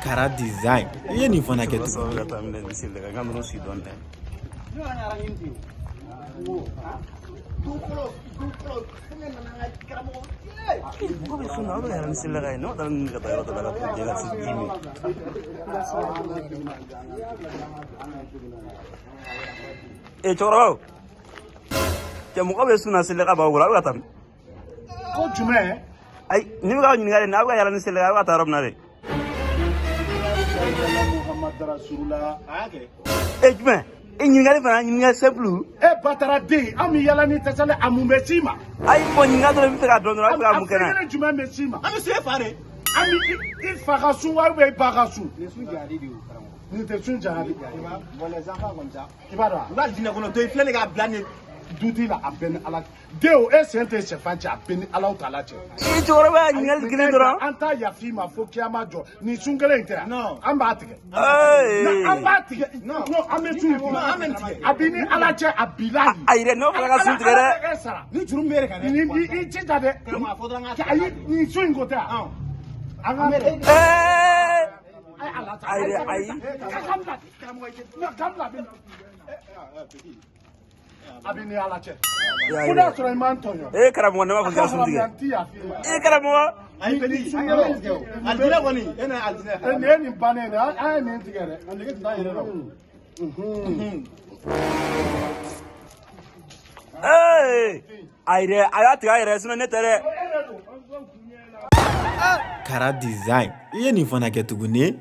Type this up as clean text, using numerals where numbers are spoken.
Kara design. Ye ni fana kɛ tugun. Coro. Jamuka bɛ suna sele ka ba wura ka tam. Ko jumɛn? Ay, ni ka ɲininkali n'a bɛ ka yala ni sele ka taa yɔrɔ min na dɛ. Muhammad Rasulullah. Jumɛn? Ɲininkali fana ɲininkali simple. Batara den, an bɛ yala ni tasale a mun bɛ s'i ma? Ayi, bon ɲininkali dɔrɔn i bɛ fɛ ka dɔn dɔrɔn a bɛ ka mun kɛ na? A fɛn jumɛn bɛ s'i ma? An bɛ se fa de. An bɛ i fa ka sun wa i ba ka sun? Nin sun jahadi de y'o karamɔgɔ. Nin tɛ sun jahadi. Bon les enfants comme ça. I b'a dɔn wa? U ka diinɛ kɔnɔ dɔ i filɛ nin k'a bila nin dutigi la a bɛɛ ni Ala cɛ. Den e sen tɛ sɛfan cɛ a bɛɛ ni Ala Taala cɛ. I cɛkɔrɔba y'a ɲininkali kelen dɔrɔn. An t'a yafa i ma fo kiyama jɔ. Nin sun kelen in tɛ yan. Non. An b'a tigɛ. An b'a tigɛ. Non, an bɛ sun tigɛ. An bɛ nin tigɛ. A b'i ni Ala cɛ a bilahi. Ayi dɛ, n'o fana ka sun tigɛ dɛ. Ala sara. ni juru min bɛ e kan dɛ. I jija dɛ. Karamɔgɔ a fɔ dɔrɔn an ka. Ayi nin sun in ko tɛ yan. An ka Ayi. a bɛ ni Ala cɛ. Ko n'a sɔrɔ i m'an tɔɲɔ. Karamɔgɔ ne b'a fɔ k'i ka sun tigɛ. Karamɔgɔ. Ayi bɛli sun kelen tigɛ o. Alijinɛ kɔni e n'a alijinɛ. Nin ye nin bannen de ye an ye nin tigɛ dɛ. A nege tun t'a yɛrɛ la. Ayi dɛ, a y'a tigɛ a yɛrɛ sinon ne tɛ dɛ. Kara design. Ye ni fana kɛ tugun ne?